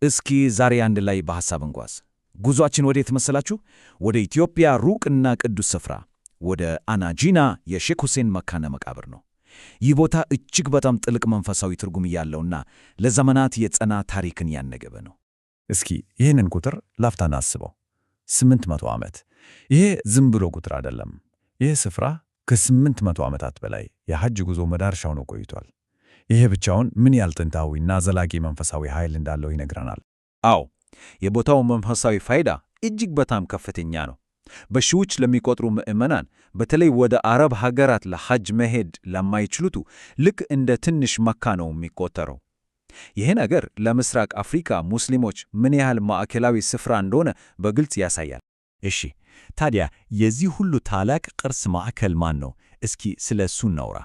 እስኪ ዛሬ አንድ ላይ በሐሳብ እንጓዝ። ጉዟችን ወዴት መሰላችሁ? ወደ ኢትዮጵያ ሩቅና ቅዱስ ስፍራ ወደ አናጂና የሼክ ሁሴን መካነ መቃብር ነው። ይህ ቦታ እጅግ በጣም ጥልቅ መንፈሳዊ ትርጉም ያለውና ለዘመናት የጸና ታሪክን ያነገበ ነው። እስኪ ይህንን ቁጥር ላፍታና አስበው። 800 ዓመት። ይሄ ዝም ብሎ ቁጥር አይደለም። ይህ ስፍራ ከ800 ዓመታት በላይ የሐጅ ጉዞ መዳረሻው ነው ቆይቷል። ይሄ ብቻውን ምን ያህል ጥንታዊና ዘላቂ መንፈሳዊ ኃይል እንዳለው ይነግረናል። አዎ፣ የቦታው መንፈሳዊ ፋይዳ እጅግ በጣም ከፍተኛ ነው። በሺዎች ለሚቆጥሩ ምዕመናን፣ በተለይ ወደ አረብ ሀገራት ለሐጅ መሄድ ለማይችሉቱ ልክ እንደ ትንሽ መካ ነው የሚቆጠረው። ይህ ነገር ለምስራቅ አፍሪካ ሙስሊሞች ምን ያህል ማዕከላዊ ስፍራ እንደሆነ በግልጽ ያሳያል። እሺ፣ ታዲያ የዚህ ሁሉ ታላቅ ቅርስ ማዕከል ማን ነው? እስኪ ስለ እሱ እናውራ።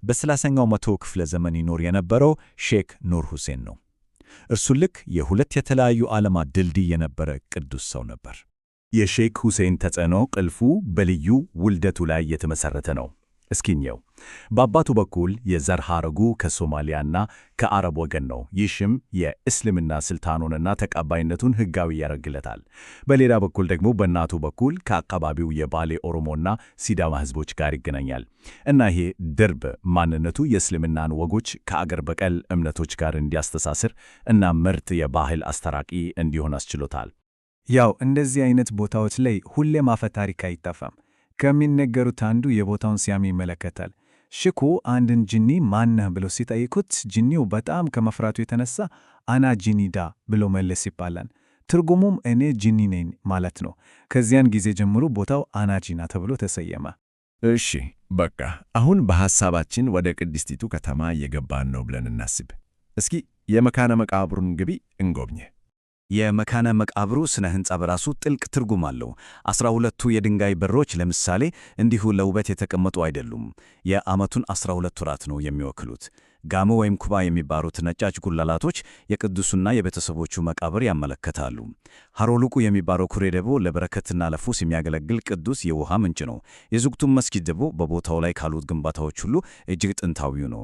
በ30ኛው መቶ ክፍለ ዘመን ይኖር የነበረው ሼክ ኑር ሁሴን ነው። እርሱ ልክ የሁለት የተለያዩ ዓለማት ድልድይ የነበረ ቅዱስ ሰው ነበር። የሼክ ሁሴን ተጽዕኖ ቅልፉ በልዩ ውልደቱ ላይ የተመሠረተ ነው። እስኪ እንየው። በአባቱ በኩል የዘር ሐረጉ ከሶማሊያና ከአረብ ወገን ነው። ይህም የእስልምና ስልጣኑንና ተቀባይነቱን ሕጋዊ ያደርግለታል። በሌላ በኩል ደግሞ በእናቱ በኩል ከአካባቢው የባሌ ኦሮሞና ሲዳማ ሕዝቦች ጋር ይገናኛል እና ይሄ ድርብ ማንነቱ የእስልምናን ወጎች ከአገር በቀል እምነቶች ጋር እንዲያስተሳስር እና ምርጥ የባህል አስታራቂ እንዲሆን አስችሎታል። ያው እንደዚህ አይነት ቦታዎች ላይ ሁሌም አፈ ታሪክ አይጠፋም። ከሚነገሩት አንዱ የቦታውን ስያሜ ይመለከታል። ሼኩ አንድን ጂኒ ማነህ ብለው ሲጠይቁት ጂኒው በጣም ከመፍራቱ የተነሳ አና ጂኒዳ ብሎ መለስ ይባላል። ትርጉሙም እኔ ጂኒ ነኝ ማለት ነው። ከዚያን ጊዜ ጀምሮ ቦታው አናጂና ተብሎ ተሰየመ። እሺ፣ በቃ አሁን በሐሳባችን ወደ ቅድስቲቱ ከተማ እየገባን ነው ብለን እናስብ። እስኪ የመካነ መቃብሩን ግቢ እንጎብኝ። የመካነ መቃብሩ ስነ ሕንፃ በራሱ ጥልቅ ትርጉም አለው። 12ቱ የድንጋይ በሮች ለምሳሌ እንዲሁ ለውበት የተቀመጡ አይደሉም። የዓመቱን 12 ወራት ነው የሚወክሉት። ጋሞ ወይም ኩባ የሚባሉት ነጫጭ ጉልላቶች የቅዱሱና የቤተሰቦቹ መቃብር ያመለክታሉ። ሐሮሉቁ የሚባለው ኩሬ ደግሞ ለበረከትና ለፈውስ የሚያገለግል ቅዱስ የውሃ ምንጭ ነው። የዙግቱም መስጊድ ደግሞ በቦታው ላይ ካሉት ግንባታዎች ሁሉ እጅግ ጥንታዊው ነው።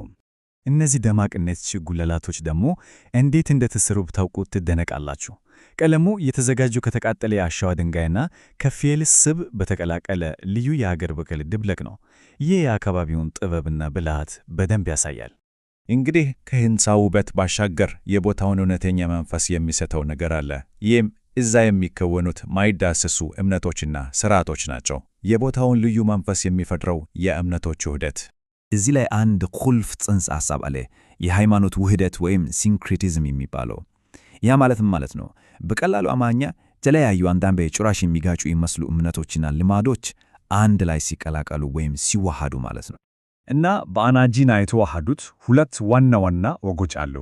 እነዚህ ደማቅ ነጭ ጉልላቶች ደግሞ እንዴት እንደተሰሩ ብታውቁ ትደነቃላችሁ። ቀለሙ የተዘጋጀው ከተቃጠለ የአሸዋ ድንጋይና ከፊል ስብ በተቀላቀለ ልዩ የሀገር በቀል ድብልቅ ነው። ይህ የአካባቢውን ጥበብና ብልሃት በደንብ ያሳያል። እንግዲህ ከሕንፃው ውበት ባሻገር የቦታውን እውነተኛ መንፈስ የሚሰጠው ነገር አለ። ይህም እዛ የሚከወኑት ማይዳሰሱ እምነቶችና ሥርዓቶች ናቸው። የቦታውን ልዩ መንፈስ የሚፈጥረው የእምነቶቹ ውህደት። እዚህ ላይ አንድ ቁልፍ ጽንሰ ሐሳብ አለ። የሃይማኖት ውህደት ወይም ሲንክሬቲዝም የሚባለው። ያ ማለትም ማለት ነው በቀላሉ አማርኛ የተለያዩ አንዳንድ በጭራሽ የሚጋጩ የሚመስሉ እምነቶችና ልማዶች አንድ ላይ ሲቀላቀሉ ወይም ሲዋሃዱ ማለት ነው። እና በአናጂና የተዋሃዱት ሁለት ዋና ዋና ወጎች አሉ።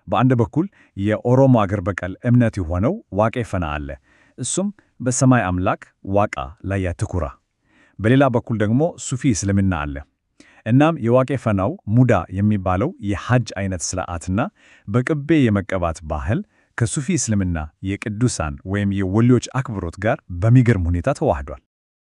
በአንድ በኩል የኦሮሞ አገር በቀል እምነት የሆነው ዋቄ ፈና አለ። እሱም በሰማይ አምላክ ዋቃ ላይ ያተኩራ። በሌላ በኩል ደግሞ ሱፊ እስልምና አለ። እናም የዋቄ ፈናው ሙዳ የሚባለው የሐጅ አይነት ሥርዓትና በቅቤ የመቀባት ባህል ከሱፊ እስልምና የቅዱሳን ወይም የወሊዮች አክብሮት ጋር በሚገርም ሁኔታ ተዋህዷል።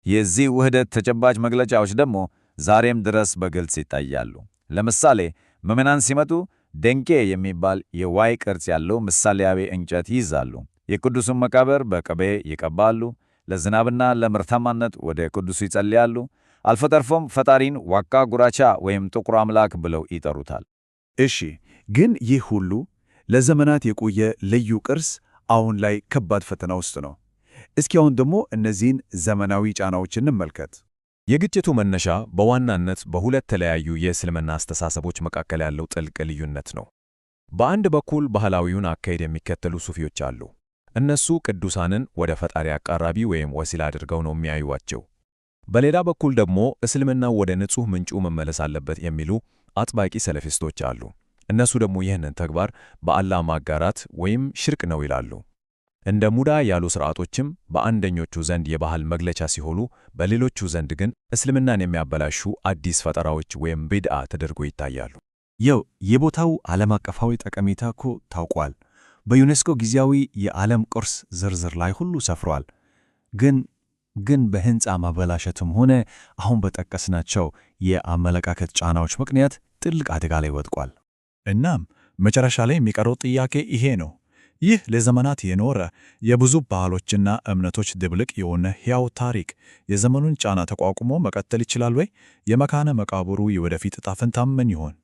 የዚህ ውህደት ተጨባጭ መግለጫዎች ደግሞ ዛሬም ድረስ በግልጽ ይታያሉ። ለምሳሌ ምዕመናን ሲመጡ ደንቄ የሚባል የዋይ ቅርጽ ያለው ምሳሌያዊ እንጨት ይይዛሉ። የቅዱሱን መቃብር በቅቤ ይቀባሉ። ለዝናብና ለምርታማነት ወደ ቅዱሱ ይጸልያሉ። አልፎ ተርፎም ፈጣሪን ዋቃ ጉራቻ ወይም ጥቁር አምላክ ብለው ይጠሩታል። እሺ፣ ግን ይህ ሁሉ ለዘመናት የቆየ ልዩ ቅርስ አሁን ላይ ከባድ ፈተና ውስጥ ነው። እስኪ አሁን ደግሞ እነዚህን ዘመናዊ ጫናዎች እንመልከት። የግጭቱ መነሻ በዋናነት በሁለት የተለያዩ የእስልምና አስተሳሰቦች መካከል ያለው ጥልቅ ልዩነት ነው። በአንድ በኩል ባህላዊውን አካሄድ የሚከተሉ ሱፊዎች አሉ። እነሱ ቅዱሳንን ወደ ፈጣሪ አቃራቢ ወይም ወሲላ አድርገው ነው የሚያዩዋቸው። በሌላ በኩል ደግሞ እስልምናው ወደ ንጹሕ ምንጩ መመለስ አለበት የሚሉ አጥባቂ ሰለፊስቶች አሉ። እነሱ ደግሞ ይህንን ተግባር በአላህ ማጋራት ወይም ሽርክ ነው ይላሉ። እንደ ሙዳ ያሉ ሥርዓቶችም በአንደኞቹ ዘንድ የባህል መግለጫ ሲሆኑ፣ በሌሎቹ ዘንድ ግን እስልምናን የሚያበላሹ አዲስ ፈጠራዎች ወይም ቢድዓ ተደርጎ ይታያሉ። የቦታው ዓለም አቀፋዊ ጠቀሜታ እኮ ታውቋል። በዩኔስኮ ጊዜያዊ የዓለም ቅርስ ዝርዝር ላይ ሁሉ ሰፍሯል። ግን በሕንፃ ማበላሸትም ሆነ አሁን በጠቀስናቸው የአመለካከት ጫናዎች ምክንያት ጥልቅ አደጋ ላይ ወድቋል። እናም መጨረሻ ላይ የሚቀረው ጥያቄ ይሄ ነው። ይህ ለዘመናት የኖረ የብዙ ባህሎችና እምነቶች ድብልቅ የሆነ ሕያው ታሪክ የዘመኑን ጫና ተቋቁሞ መቀጠል ይችላል ወይ? የመካነ መቃብሩ የወደፊት ዕጣ ፈንታ ምን ይሆን?